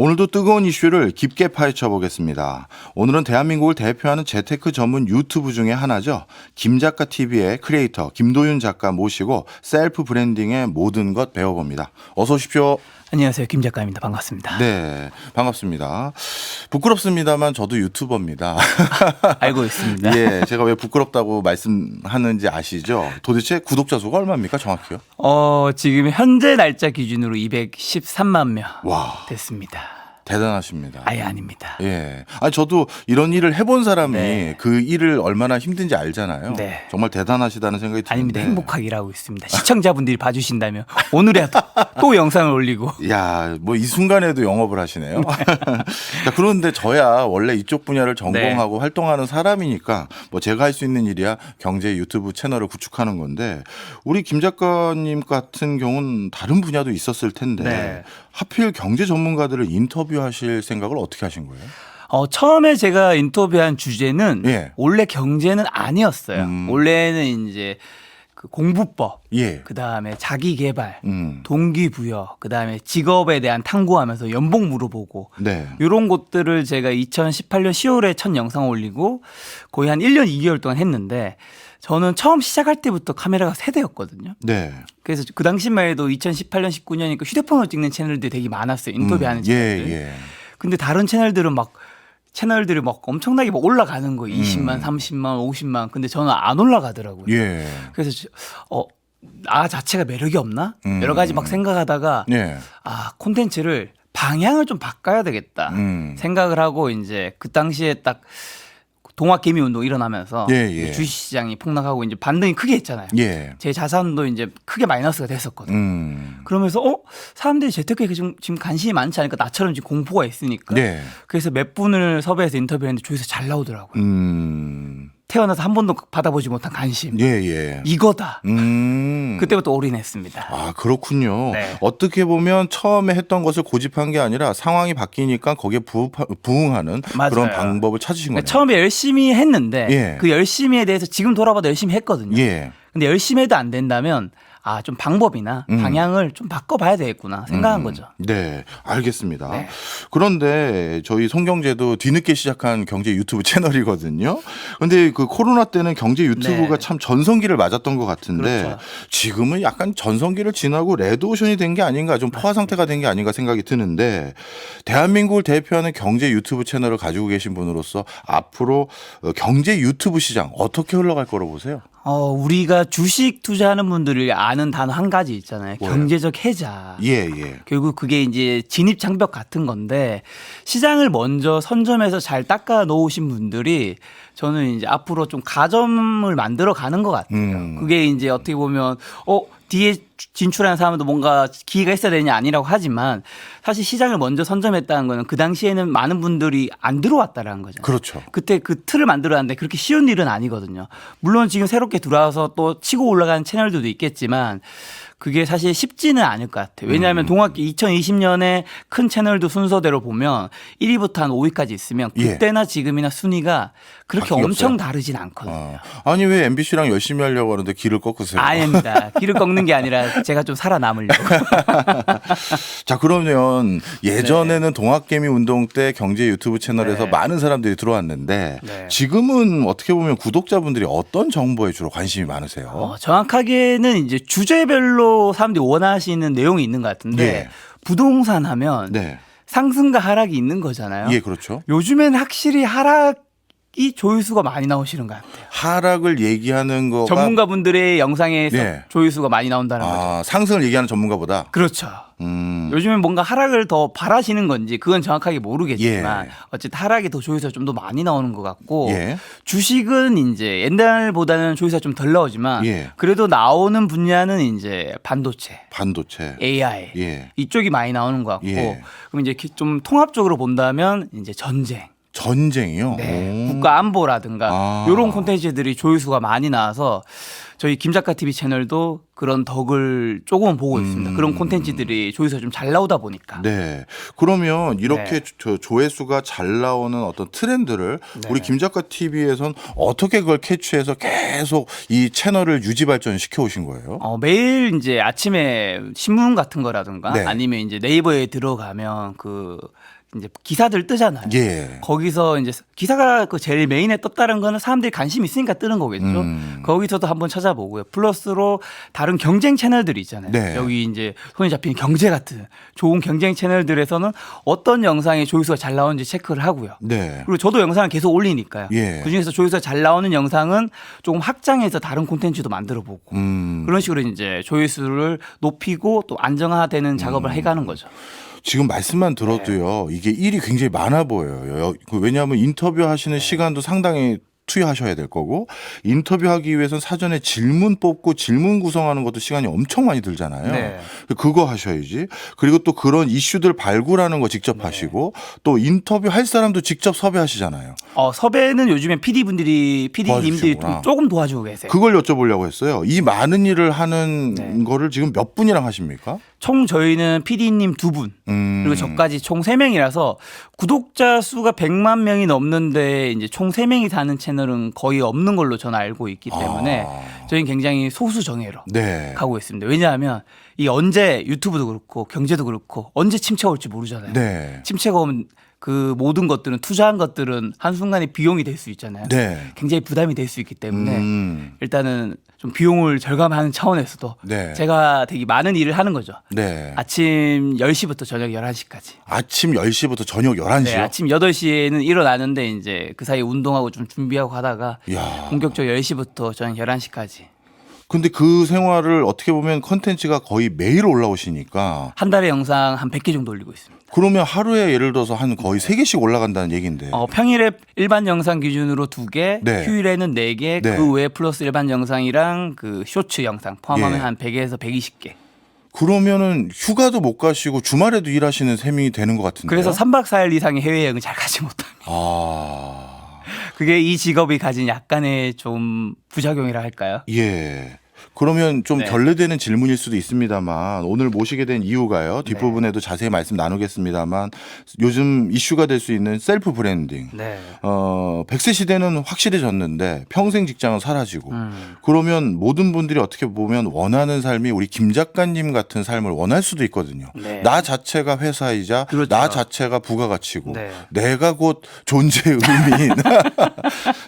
오늘도 뜨거운 이슈를 깊게 파헤쳐 보겠습니다. 오늘은 대한민국을 대표하는 재테크 전문 유튜브 중에 하나죠. 김작가 TV의 크리에이터 김도윤 작가 모시고 셀프 브랜딩의 모든 것 배워봅니다. 어서 오십시오. 안녕하세요. 김 작가입니다. 반갑습니다. 네, 반갑습니다. 부끄럽습니다만 저도 유튜버입니다. 알고 있습니다. 예, 제가 왜 부끄럽다고 말씀하는지 아시죠? 도대체 구독자 수가 얼마입니까? 정확히요? 지금 현재 날짜 기준으로 213만 명 와. 됐습니다. 대단하십니다. 아예 아닙니다. 예. 아니, 저도 이런 일을 해본 사람이 네. 그 일을 얼마나 힘든지 알잖아요. 네. 정말 대단하시다는 생각이 드는데. 아닙니다. 행복하게 일하고 있습니다. 시청자분들이 봐주신다면 오늘이라도 또 영상을 올리고. 야, 뭐 이 순간에도 영업을 하시네요. 자, 그런데 저야 원래 이쪽 분야를 전공하고 네. 활동하는 사람이니까 뭐 제가 할 수 있는 일이야 경제 유튜브 채널을 구축하는 건데 우리 김 작가님 같은 경우는 다른 분야도 있었을 텐데 네. 하필 경제 전문가들을 인터뷰하실 생각을 어떻게 하신 거예요? 처음에 제가 인터뷰한 주제는 예. 원래 경제는 아니었어요. 원래는 이제 그 공부법, 예. 그 다음에 자기 개발, 음. 동기부여, 그 다음에 직업에 대한 탐구하면서 연봉 물어보고 네. 이런 것들을 제가 2018년 10월에 첫 영상 올리고 거의 한 1년 2개월 동안 했는데 저는 처음 시작할 때부터 카메라가 세 대였거든요. 네. 그래서 그 당시만 해도 2018년 19년이니까 휴대폰으로 찍는 채널들이 되게 많았어요. 인터뷰하는 채널들. 예. 근데 다른 채널들은 채널들이 엄청나게 올라가는 거예요. 20만, 30만, 50만. 근데 저는 안 올라가더라고요. 예. 그래서 나 자체가 매력이 없나? 여러 가지 생각하다가 예. 콘텐츠를 방향을 좀 바꿔야 되겠다 생각을 하고 이제 그 당시에 딱 동학개미 운동 일어나면서 예. 주식시장이 폭락하고 이제 반등이 크게 했잖아요. 예. 제 자산도 이제 크게 마이너스가 됐었거든요. 그러면서 사람들이 재테크에 지금 관심이 많지 않으니까 나처럼 지금 공포가 있으니까. 네. 그래서 몇 분을 섭외해서 인터뷰했는데 조회수 잘 나오더라고요. 태어나서 한 번도 받아보지 못한 관심. 예. 이거다. 음. 그때부터 올인했습니다. 아, 그렇군요. 네. 어떻게 보면 처음에 했던 것을 고집한 게 아니라 상황이 바뀌니까 거기에 부응하는 맞아요. 그런 방법을 찾으신 거예요. 처음에 열심히 했는데 예. 그 열심히에 대해서 지금 돌아봐도 열심히 했거든요. 예. 근데 열심히 해도 안 된다면 좀 방법이나 방향을 좀 바꿔봐야 되겠구나 생각한 거죠. 네, 알겠습니다. 네. 그런데 저희 송경제도 뒤늦게 시작한 경제 유튜브 채널이거든요. 그런데 그 코로나 때는 경제 유튜브가 네. 참 전성기를 맞았던 것 같은데 그렇죠. 지금은 약간 전성기를 지나고 레드오션이 된 게 아닌가, 좀 포화 상태가 된 게 아닌가 생각이 드는데 대한민국을 대표하는 경제 유튜브 채널을 가지고 계신 분으로서 앞으로 경제 유튜브 시장 어떻게 흘러갈 거로 보세요? 우리가 주식 투자하는 분들이 아는 단어 한 가지 있잖아요. 뭐예요? 경제적 해자. 예. 결국 그게 이제 진입 장벽 같은 건데 시장을 먼저 선점해서 잘 닦아 놓으신 분들이 저는 이제 앞으로 좀 가점을 만들어 가는 것 같아요. 그게 이제 어떻게 보면 뒤에 진출하는 사람도 뭔가 기회가 있어야 되냐 아니라고 하지만 사실 시장을 먼저 선점했다는 거는 그 당시에는 많은 분들이 안 들어왔다라는 거죠. 그렇죠. 그때 그 틀을 만들어놨는데 그렇게 쉬운 일은 아니거든요. 물론 지금 새롭게 들어와서 또 치고 올라가는 채널들도 있겠지만 그게 사실 쉽지는 않을 것 같아요. 왜냐하면 동학기 2020년에 큰 채널도 순서대로 보면 1위부터 한 5위까지 있으면 그때나 지금이나 순위가 그렇게 엄청 다르진 않거든요. 아니 왜 MBC랑 열심히 하려고 하는데 길을 꺾으세요? 아닙니다. 길을 꺾는 게 아니라 제가 좀 살아남으려고. 자, 그러면 예전에는 동학개미 운동 때 경제 유튜브 채널에서 네. 많은 사람들이 들어왔는데 네. 지금은 어떻게 보면 구독자분들이 어떤 정보에 주로 관심이 많으세요? 정확하게는 이제 주제별로 사람들이 원하시는 내용이 있는 것 같은데 예. 부동산 하면 네. 상승과 하락이 있는 거잖아요. 예, 그렇죠. 요즘엔 확실히 하락이 조회수가 많이 나오시는 것 같아요. 하락을 얘기하는 거가 전문가분들의 영상에서 네. 조회수가 많이 나온다는 거죠. 상승을 얘기하는 전문가보다. 그렇죠. 요즘엔 뭔가 하락을 더 바라시는 건지 그건 정확하게 모르겠지만 예. 어쨌든 하락이 더 조회수가 좀 더 많이 나오는 것 같고 예. 주식은 이제 옛날보다는 조회수가 좀 덜 나오지만 예. 그래도 나오는 분야는 이제 반도체, AI 예. 이쪽이 많이 나오는 것 같고 예. 그럼 이제 좀 통합적으로 본다면 이제 전쟁이요? 네. 국가 안보라든가 이런 콘텐츠들이 조회수가 많이 나와서 저희 김작가 TV 채널도 그런 덕을 조금은 보고 있습니다. 그런 콘텐츠들이 조회수가 좀 잘 나오다 보니까. 네. 그러면 이렇게 네. 조회수가 잘 나오는 어떤 트렌드를 네. 우리 김작가 TV에선 어떻게 그걸 캐치해서 계속 이 채널을 유지 발전시켜 오신 거예요? 매일 이제 아침에 신문 같은 거라든가 네. 아니면 이제 네이버에 들어가면 이제 기사들 뜨잖아요. 예. 거기서 이제 기사가 그 제일 메인에 떴다는 거는 사람들이 관심 있으니까 뜨는 거겠죠. 거기서도 한번 찾아보고요. 플러스로 다른 경쟁 채널들이 있잖아요. 네. 여기 이제 손에 잡히는 경제 같은 좋은 경쟁 채널들에서는 어떤 영상의 조회수가 잘 나오는지 체크를 하고요. 네. 그리고 저도 영상을 계속 올리니까요. 예. 그중에서 조회수가 잘 나오는 영상은 조금 확장해서 다른 콘텐츠도 만들어 보고 그런 식으로 이제 조회수를 높이고 또 안정화되는 작업을 해가는 거죠. 지금 말씀만 들어도요, 이게 일이 굉장히 많아 보여요. 왜냐하면 인터뷰 하시는 시간도 상당히 투여하셔야 될 거고, 인터뷰하기 위해서는 사전에 질문 뽑고 질문 구성하는 것도 시간이 엄청 많이 들잖아요. 네. 그거 하셔야지. 그리고 또 그런 이슈들 발굴하는 거 직접 하시고, 또 인터뷰 할 사람도 직접 섭외하시잖아요. 섭외는 요즘에 PD님들이 도와주시구나. 조금 도와주고 계세요. 그걸 여쭤보려고 했어요. 이 많은 일을 하는 네. 거를 지금 몇 분이랑 하십니까? 총 저희는 PD님 2분 그리고 저까지 총 3명이라서 구독자 수가 100만 명이 넘는데 이제 총 3명이 사는 채널은 거의 없는 걸로 저는 알고 있기 때문에 저희는 굉장히 소수 정예로 네. 가고 있습니다. 왜냐하면 이 언제 유튜브도 그렇고 경제도 그렇고 언제 침체가 올지 모르잖아요. 네. 침체가 오면 그 모든 것들은 투자한 것들은 한순간에 비용이 될 수 있잖아요. 네. 굉장히 부담이 될 수 있기 때문에 일단은 좀 비용을 절감하는 차원에서도 네. 제가 되게 많은 일을 하는 거죠. 네. 아침 10시부터 저녁 11시까지. 아침 10시부터 저녁 11시요? 네, 아침 8시에는 일어나는데 이제 그 사이 운동하고 좀 준비하고 하다가 이야. 본격적으로 10시부터 저녁 11시까지. 근데 그 생활을 어떻게 보면 컨텐츠가 거의 매일 올라오시니까 한 달에 영상 한 100개 정도 올리고 있습니다. 그러면 하루에 예를 들어서 한 거의 3개씩 올라간다는 얘기인데. 평일에 일반 영상 기준으로 2개, 네. 휴일에는 4개, 네. 그 외에 플러스 일반 영상이랑 그 쇼츠 영상 포함하면 예. 한 100에서 120개. 그러면은 휴가도 못 가시고 주말에도 일하시는 셈이 되는 것 같은데요. 그래서 3박 4일 이상의 해외여행을 잘 가지 못합니다. 그게 이 직업이 가진 약간의 좀 부작용이라 할까요? 예. 그러면 좀 네. 결례되는 질문일 수도 있습니다만 오늘 모시게 된 이유가요. 뒷부분에도 자세히 말씀 나누겠습니다만 요즘 이슈가 될 수 있는 셀프 브랜딩. 네. 100세 시대는 확실해졌는데 평생 직장은 사라지고 그러면 모든 분들이 어떻게 보면 원하는 삶이 우리 김 작가님 같은 삶을 원할 수도 있거든요. 네. 나 자체가 회사이자 그렇죠. 나 자체가 부가가치고 네. 내가 곧 존재의 의미인.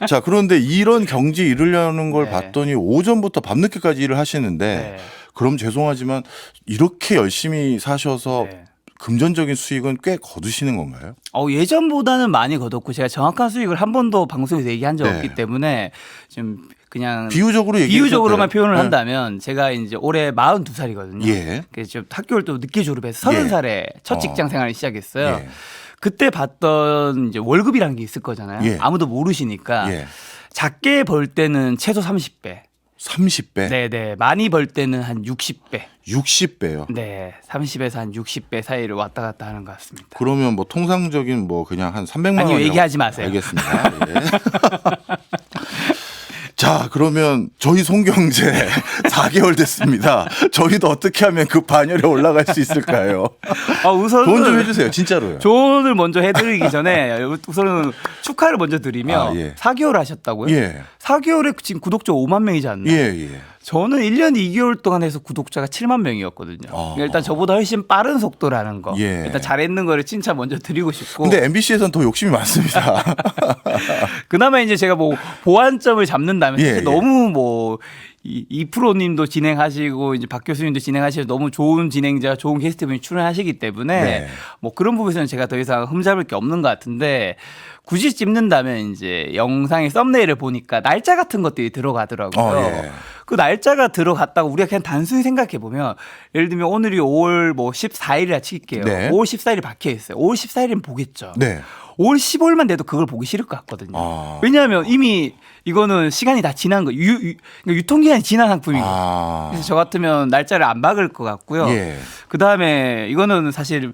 자, 그런데 이런 경지 이루려는 걸 네. 봤더니 오전부터 밤늦게까지 일을 하시는데 네. 그럼 죄송하지만 이렇게 열심히 사셔서 네. 금전적인 수익은 꽤 거두시는 건가요? 예전보다는 많이 거뒀고 제가 정확한 수익을 한 번도 방송에서 얘기한 적 네. 없기 때문에 좀 그냥 비유적으로만 비유적으로만 표현을 네. 한다면 제가 이제 올해 42살이거든요. 예. 그래서 좀 학교를 또 늦게 졸업해서 30살에 첫 직장 생활을 시작했어요. 예. 그때 받던 이제 월급이라는 게 있을 거잖아요. 예. 아무도 모르시니까 예. 작게 벌 때는 최소 30배. 30배, 네네. 많이 벌 때는 한 60배. 60배요. 네. 30에서 한 60배 사이를 왔다 갔다 하는 것 같습니다. 그러면 뭐 통상적인 뭐 그냥 한 300만 아니요, 원 얘기하지 마세요. 알겠습니다. 예. 자, 그러면 저희 송경제 4개월 됐습니다. 저희도 어떻게 하면 그 반열에 올라갈 수 있을까요? 우선은 돈 좀 해주세요. 진짜로요. 조언을 먼저 해드리기 전에 우선은 축하를 먼저 드리며 예. 4개월 하셨다고요? 예. 4개월에 지금 구독자 5만 명이지 않나요? 예, 예. 저는 1년 2개월 동안 해서 구독자가 7만 명이었거든요. 그러니까 일단 저보다 훨씬 빠른 속도라는 거. 예. 일단 잘했는 거를 칭찬 먼저 드리고 싶고. 근데 MBC에서는 더 욕심이 많습니다. 그나마 이제 제가 뭐 보완점을 잡는다면 예, 사실 예. 너무 뭐 이 프로님도 진행하시고 이제 박 교수님도 진행하시고 너무 좋은 진행자, 좋은 게스트분이 출연하시기 때문에 네. 뭐 그런 부분에서는 제가 더 이상 흠잡을 게 없는 것 같은데 굳이 찝는다면 이제 영상의 썸네일을 보니까 날짜 같은 것들이 들어가더라고요. 예. 그 날짜가 들어갔다고 우리가 그냥 단순히 생각해 보면 예를 들면 오늘이 5월 뭐 14일이라 칠게요. 네. 5월 14일이 박혀 있어요. 5월 14일이면 보겠죠. 네. 5월 15일만 돼도 그걸 보기 싫을 것 같거든요. 아. 왜냐하면 이미 이거는 시간이 다 지난 거, 그러니까 유통기한이 지난 상품이거든요. 그래서 저 같으면 날짜를 안 박을 것 같고요. 예. 그 다음에 이거는 사실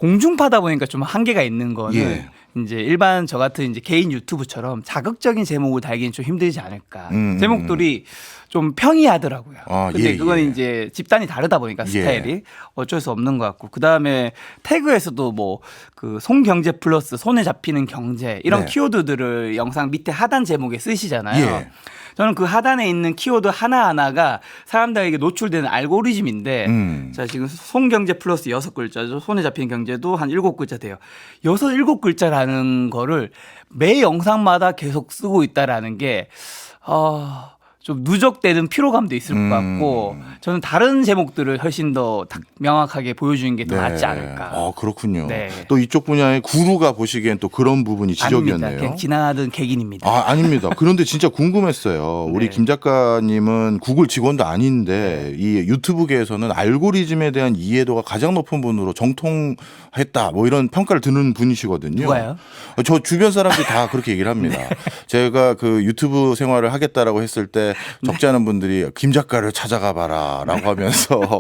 공중파다 보니까 좀 한계가 있는 거는 예. 이제 일반 저 같은 이제 개인 유튜브처럼 자극적인 제목을 달기는 좀 힘들지 않을까. 제목들이 좀 평이하더라고요. 아, 근데 예, 그건 예. 이제 집단이 다르다 보니까 스타일이 어쩔 수 없는 것 같고, 그 다음에 태그에서도 뭐 그 손경제 플러스 손에 잡히는 경제 이런 네. 키워드들을 영상 밑에 하단 제목에 쓰시잖아요. 예. 저는 그 하단에 있는 키워드 하나하나가 사람들에게 노출되는 알고리즘인데, 자, 지금 손경제 플러스 6글자죠. 손에 잡히는 경제도 한 7글자 돼요. 6, 7글자라는 거를 매 영상마다 계속 쓰고 있다라는 게, 좀 누적되는 피로감도 있을 것 같고, 저는 다른 제목들을 훨씬 더 명확하게 보여주는 게 더 낫지 않을까. 그렇군요. 네. 또 이쪽 분야의 구루가 보시기엔 또 그런 부분이 아닙니다. 지적이었네요. 그냥 지나가던 객인입니다. 아닙니다. 그런데 진짜 궁금했어요. 우리 네. 김 작가님은 구글 직원도 아닌데 이 유튜브계에서는 알고리즘에 대한 이해도가 가장 높은 분으로 정통했다, 뭐 이런 평가를 듣는 분이시거든요. 누가요? 저 주변 사람들이 다 그렇게 얘기를 합니다. 제가 그 유튜브 생활을 하겠다라고 했을 때 적지 않은 분들이 김 작가를 찾아가 봐라라고 하면서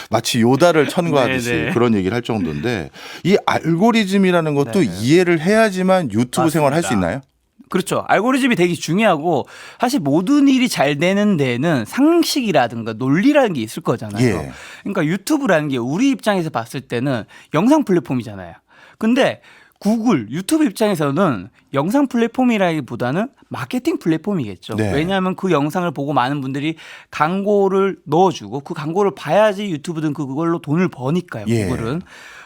마치 요다를 천거하듯이 네, 네. 그런 얘기를 할 정도인데, 이 알고리즘이라는 것도 네. 이해를 해야지만 유튜브 생활을 할 수 있나요? 그렇죠. 알고리즘이 되게 중요하고, 사실 모든 일이 잘 되는 데에는 상식이라든가 논리라는 게 있을 거잖아요. 예. 그러니까 유튜브라는 게 우리 입장에서 봤을 때는 영상 플랫폼이잖아요. 근데 구글, 유튜브 입장에서는 영상 플랫폼이라기보다는 마케팅 플랫폼이겠죠. 네. 왜냐하면 그 영상을 보고 많은 분들이 광고를 넣어주고 그 광고를 봐야지 유튜브든 그걸로 돈을 버니까요. 예. 구글은.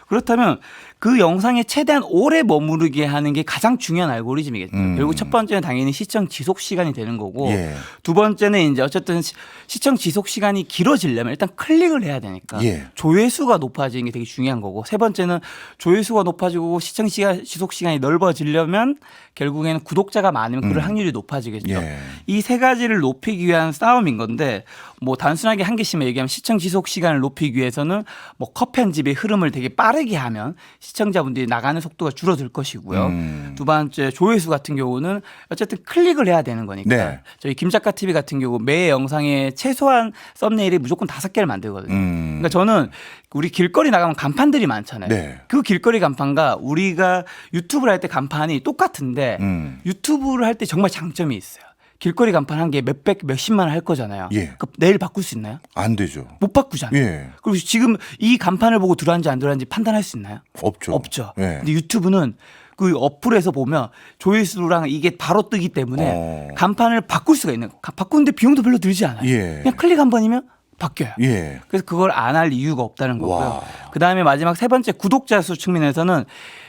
그렇다면 그 영상에 최대한 오래 머무르게 하는 게 가장 중요한 알고리즘이겠죠. 결국 첫 번째는 당연히 시청 지속 시간이 되는 거고, 예. 두 번째는 이제 어쨌든 시청 지속 시간이 길어지려면 일단 클릭을 해야 되니까 예. 조회수가 높아지는 게 되게 중요한 거고, 세 번째는 조회수가 높아지고 시청 시간 지속 시간이 넓어지려면 결국에는 구독자가 많으면 그럴 확률이 높아지겠죠. 예. 이 세 가지를 높이기 위한 싸움인 건데, 뭐 단순하게 한 개씩만 얘기하면 시청 지속 시간을 높이기 위해서는 뭐 컷 편집의 흐름을 되게 빠르게 하면 시청자분들이 나가는 속도가 줄어들 것이고요. 두 번째 조회수 같은 경우는 어쨌든 클릭을 해야 되는 거니까. 네. 저희 김작가 TV 같은 경우 매 영상에 최소한 썸네일이 무조건 5개를 만들거든요. 그러니까 저는 우리 길거리 나가면 간판들이 많잖아요. 네. 그 길거리 간판과 우리가 유튜브를 할 때 간판이 똑같은데 유튜브를 할 때 정말 장점이 있어요. 길거리 간판 한 개 몇백, 몇십만 원 할 거잖아요. 예. 그 내일 바꿀 수 있나요? 안 되죠. 못 바꾸잖아요. 예. 그리고 지금 이 간판을 보고 들어왔는지 안 들어왔는지 판단할 수 있나요? 없죠. 없죠. 예. 근데 유튜브는 그 어플에서 보면 조회수랑 이게 바로 뜨기 때문에 간판을 바꿀 수가 있는 거예요. 바꾸는데 비용도 별로 들지 않아요. 예. 그냥 클릭 한 번이면 바뀌어요. 예. 그래서 그걸 안 할 이유가 없다는 거고요. 와. 그다음에 마지막 세 번째 구독자 수 측면에서는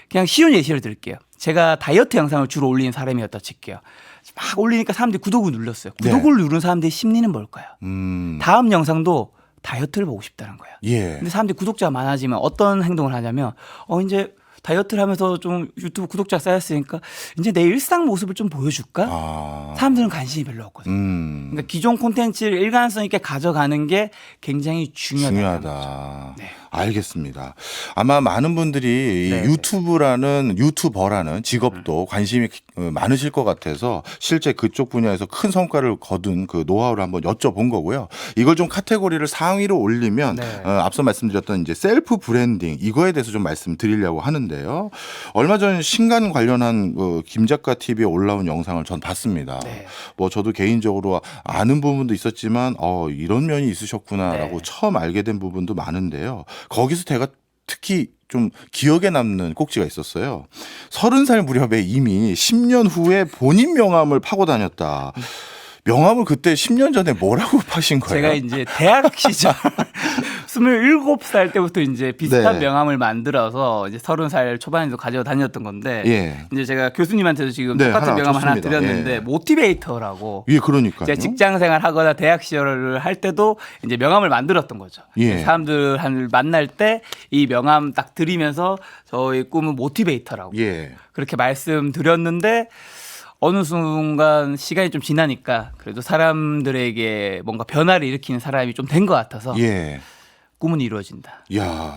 그냥 쉬운 예시를 드릴게요. 제가 다이어트 영상을 주로 올리는 사람이었다 칠게요. 막 올리니까 사람들이 구독을 눌렀어요. 네. 구독을 누른 사람들의 심리는 뭘까요? 다음 영상도 다이어트를 보고 싶다는 거예요. 예. 근데 사람들이 구독자가 많아지면 어떤 행동을 하냐면 이제 다이어트를 하면서 좀 유튜브 구독자 쌓였으니까 이제 내 일상 모습을 좀 보여줄까? 사람들은 관심이 별로 없거든요. 그러니까 기존 콘텐츠를 일관성 있게 가져가는 게 굉장히 중요하다. 네. 알겠습니다. 아마 많은 분들이 이 네. 유튜버라는 직업도 관심이 많으실 것 같아서 실제 그쪽 분야에서 큰 성과를 거둔 그 노하우를 한번 여쭤본 거고요. 이걸 좀 카테고리를 상위로 올리면 네. 앞서 말씀드렸던 이제 셀프 브랜딩, 이거에 대해서 좀 말씀드리려고 하는데요. 얼마 전 신간 관련한 김 작가 TV에 올라온 영상을 전 봤습니다. 네. 뭐 저도 개인적으로 아는 부분도 있었지만 이런 면이 있으셨구나라고 네. 처음 알게 된 부분도 많은데요. 거기서 제가 특히 좀 기억에 남는 꼭지가 있었어요. 30살 무렵에 이미 10년 후에 본인 명함을 파고 다녔다. 명함을 그때 10년 전에 뭐라고 파신 거예요? 제가 이제 대학 시절 27살 때부터 이제 비슷한 네. 명함을 만들어서 이제 30살 초반에도 가지고 다녔던 건데, 예. 이제 제가 교수님한테도 지금 네, 똑같은 하나 명함 하나 좋습니다. 드렸는데, 예. 모티베이터라고. 예, 그러니까요. 제가 직장 생활 하거나 대학 시절을 할 때도 이제 명함을 만들었던 거죠. 예. 사람들을 만날 때 이 명함 딱 드리면서 저의 꿈은 모티베이터라고. 예. 그렇게 말씀드렸는데, 어느 순간 시간이 좀 지나니까 그래도 사람들에게 뭔가 변화를 일으키는 사람이 좀 된 것 같아서 예. 꿈은 이루어진다. 야.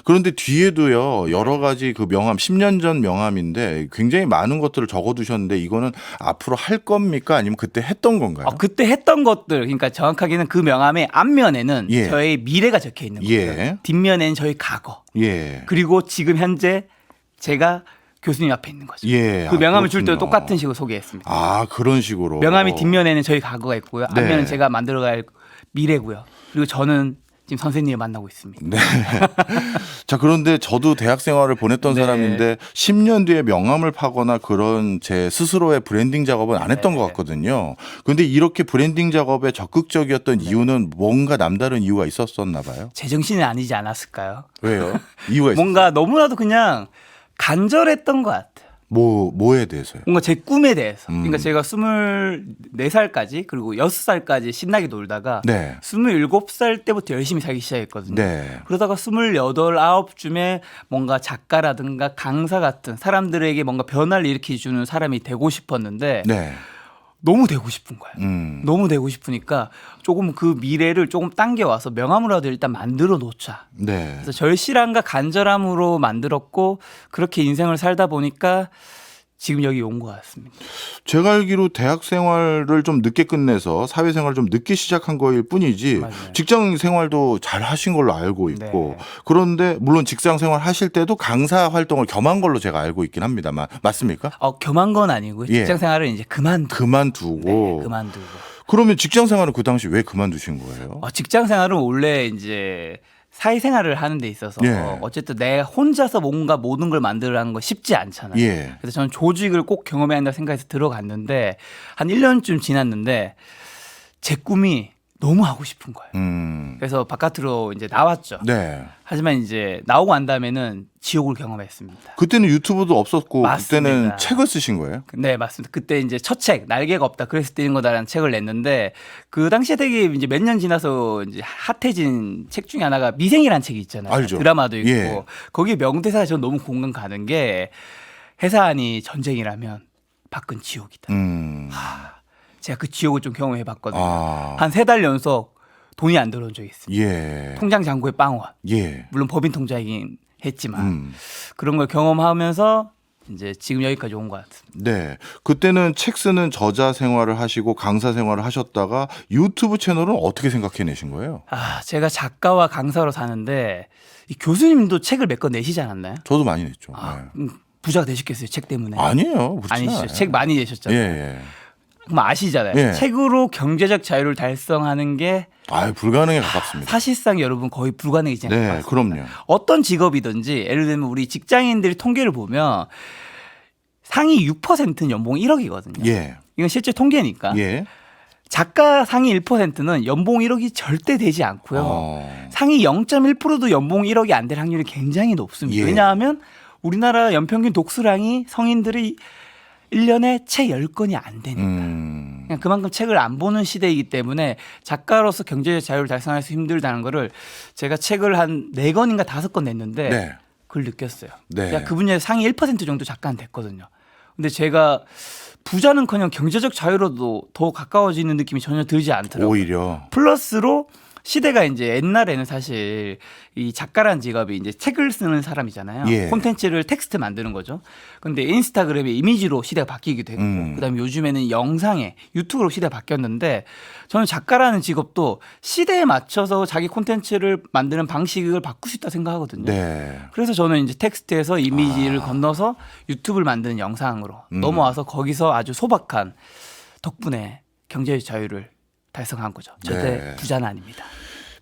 그런데 뒤에도요 여러 가지 그 명함 10년 전 명함인데 굉장히 많은 것들을 적어두셨는데 이거는 앞으로 할 겁니까 아니면 그때 했던 건가요? 그때 했던 것들, 그러니까 정확하게는 그 명함의 앞면에는 예. 저의 미래가 적혀 있는 거예요. 예. 뒷면에는 저희 과거. 예. 그리고 지금 현재 제가 교수님 앞에 있는 거죠. 예. 그 명함을 줄 때도 그렇군요. 똑같은 식으로 소개했습니다. 아 그런 식으로. 명함이 뒷면에는 저희 과거가 있고요. 네. 앞면은 제가 만들어갈 미래고요. 그리고 저는 지금 선생님을 만나고 있습니다. 네. 자, 그런데 저도 대학 생활을 보냈던 네. 사람인데 10년 뒤에 명함을 파거나 그런 제 스스로의 브랜딩 작업은 안 했던 네. 것 같거든요. 그런데 이렇게 브랜딩 작업에 적극적이었던 이유는 뭔가 남다른 이유가 있었었나 봐요. 제정신이 아니지 않았을까요? 왜요? 이유가 있어요. 뭔가 너무나도 그냥 간절했던 것 같아요. 뭐에 대해서요? 뭔가 제 꿈에 대해서. 그러니까 제가 24살까지 그리고 6살까지 신나게 놀다가 네. 27살 때부터 열심히 살기 시작했거든요. 네. 그러다가 28, 9쯤에 뭔가 작가라든가 강사 같은 사람들에게 뭔가 변화를 일으켜주는 사람이 되고 싶었는데 네. 너무 되고 싶은 거예요. 음. 너무 되고 싶으니까 조금 그 미래를 조금 당겨와서 명함으로라도 일단 만들어 놓자. 네. 그래서 절실함과 간절함으로 만들었고 그렇게 인생을 살다 보니까 지금 여기 온 것 같습니다. 제가 알기로 대학 생활을 좀 늦게 끝내서 사회 생활을 좀 늦게 시작한 거일 뿐이지 맞아요. 직장 생활도 잘 하신 걸로 알고 있고 네. 그런데 물론 직장 생활 하실 때도 강사 활동을 겸한 걸로 제가 알고 있긴 합니다만 맞습니까? 겸한 건 아니고요. 예. 직장 생활을 이제 그만두고 네, 그만두고. 그러면 직장 생활은 그 당시 왜 그만두신 거예요? 직장 생활은 원래 이제 사회생활을 하는 데 있어서 예. 어쨌든 내 혼자서 뭔가 모든 걸 만들라는 거 쉽지 않잖아요. 예. 그래서 저는 조직을 꼭 경험해야 한다고 생각해서 들어갔는데 한 1년쯤 지났는데 제 꿈이 너무 하고 싶은 거예요. 그래서 바깥으로 이제 나왔죠. 네. 하지만 이제 나오고 난 다음에는 지옥을 경험했습니다. 그때는 유튜브도 없었고 맞습니다. 그때는 책을 쓰신 거예요? 네, 맞습니다. 그때 이제 첫 책, 날개가 없다. 그래서 뛰는 거다라는 책을 냈는데 그 당시에 되게 이제 몇 년 지나서 이제 핫해진 책 중에 하나가 미생이라는 책이 있잖아요. 알죠. 드라마도 있고. 예. 거기 명대사가 전 너무 공감 가는 게 해산이 전쟁이라면 밖은 지옥이다. 제가 그 지옥을 좀 경험해 봤거든요. 아. 한 3달 연속 돈이 안 들어온 적이 있습니다. 예. 통장 잔고에 빵원. 예. 물론 법인 통장이긴 했지만 그런 걸 경험하면서 이제 지금 여기까지 온 것 같습니다. 네. 그때는 책 쓰는 저자 생활을 하시고 강사 생활을 하셨다가 유튜브 채널은 어떻게 생각해내신 거예요? 제가 작가와 강사로 사는데 이 교수님도 책을 몇 권 내시지 않았나요? 저도 많이 냈죠. 네. 부자가 되셨겠어요, 책 때문에. 아니에요. 그렇지 아니시죠. 않아요. 책 많이 예, 내셨잖아요. 예. 그럼 아시잖아요. 예. 책으로 경제적 자유를 달성하는 게 불가능에 가깝습니다. 사실상 여러분 거의 불가능이지 않습니까? 네, 그럼요. 어떤 직업이든지 예를 들면 우리 직장인들이 통계를 보면 상위 6%는 연봉 1억이거든요. 예. 이건 실제 통계니까. 예. 작가 상위 1%는 연봉 1억이 절대 되지 않고요. 상위 0.1%도 연봉 1억이 안 될 확률이 굉장히 높습니다. 예. 왜냐하면 우리나라 연평균 독수량이 성인들이 1년에 책 10권이 안 되니까. 그냥 그만큼 책을 안 보는 시대이기 때문에 작가로서 경제적 자유를 달성할 수 힘들다는 거를 제가 책을 한 4권인가 5권 냈는데 네. 그걸 느꼈어요. 네. 야, 그분 중에 상위 1% 정도 작가는 됐거든요. 근데 제가 부자는커녕 경제적 자유로도 더 가까워지는 느낌이 전혀 들지 않더라고요. 오히려. 플러스로 시대가 이제 옛날에는 사실 이 작가라는 직업이 이제 책을 쓰는 사람이잖아요. 예. 콘텐츠를 텍스트 만드는 거죠. 근데 인스타그램의 이미지로 시대가 바뀌기도 했고, 그다음에 요즘에는 영상에 유튜브로 시대가 바뀌었는데 저는 작가라는 직업도 시대에 맞춰서 자기 콘텐츠를 만드는 방식을 바꿀 수 있다 생각하거든요. 네. 그래서 저는 이제 텍스트에서 이미지를 건너서 유튜브를 만드는 영상으로 넘어와서 거기서 아주 소박한 덕분에 경제의 자유를 달성한 거죠. 절대 네. 부자는 아닙니다.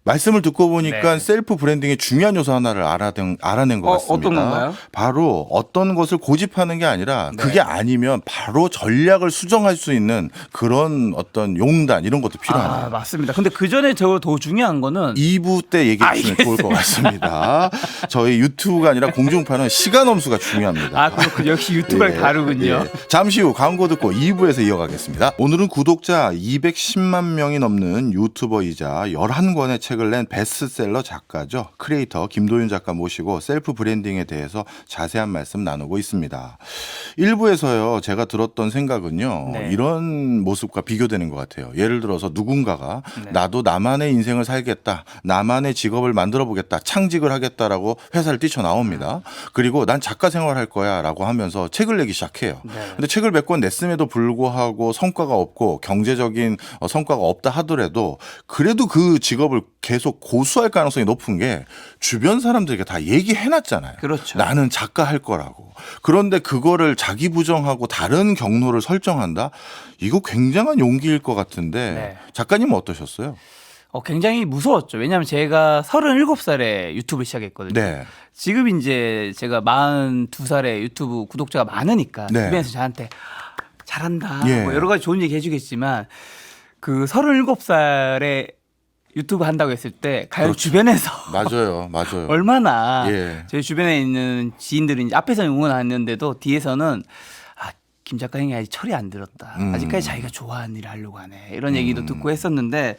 말씀을 듣고 보니까 네. 셀프 브랜딩의 중요한 요소 하나를 알아낸 것 같습니다. 어떤 건가요? 바로 어떤 것을 고집하는 게 아니라 네. 그게 아니면 바로 전략을 수정할 수 있는 그런 어떤 용단 이런 것도 필요하네요. 맞습니다. 근데 그 전에 저 더 중요한 거는 2부 때 얘기해 주시면 좋을 것 같습니다. 저희 유튜브가 아니라 공중파는 시간 엄수가 중요합니다. 그렇군요. 역시 유튜브랑 예, 다르군요. 예. 잠시 후 광고 듣고 2부에서 이어가겠습니다. 오늘은 구독자 210만 명이 넘는 유튜버이자 11권의 책을 낸 베스트셀러 작가죠. 크리에이터 김도윤 작가 모시고 셀프 브랜딩에 대해서 자세한 말씀 나누고 있습니다. 일부에서요 제가 들었던 생각은요 네. 이런 모습과 비교되는 것 같아요. 예를 들어서 누군가가 네. 나도 나만의 인생을 살겠다, 나만의 직업을 만들어 보겠다, 창직을 하겠다라고 회사를 뛰쳐나옵니다. 그리고 난 작가 생활할 거야라고 하면서 책을 내기 시작해요. 네. 근데 책을 몇 권 냈음에도 불구하고 성과가 없고 경제적인 성과가 없다 하더라도 그래도 그 직업을 계속 고수할 가능성이 높은 게 주변 사람들에게 다 얘기해놨잖아요. 그렇죠. 나는 작가 할 거라고. 그런데 그거를 자기 부정하고 다른 경로를 설정한다? 이거 굉장한 용기일 것 같은데 네. 작가님은 어떠셨어요? 굉장히 무서웠죠. 왜냐하면 제가 37살에 유튜브를 시작했거든요. 네. 지금 이제 제가 42살에 유튜브 구독자가 많으니까 네. 주변에서 저한테 잘한다. 예. 뭐 여러 가지 좋은 얘기 해주겠지만 그 37살에 유튜브 한다고 했을 때 과연 그렇죠. 주변에서 맞아요. 얼마나 예. 저희 주변에 있는 지인들이 이제 앞에서는 응원하는데도 뒤에서는 김 작가 형이 아직 철이 안 들었다. 아직까지 자기가 좋아하는 일을 하려고 하네. 이런 얘기도 듣고 했었는데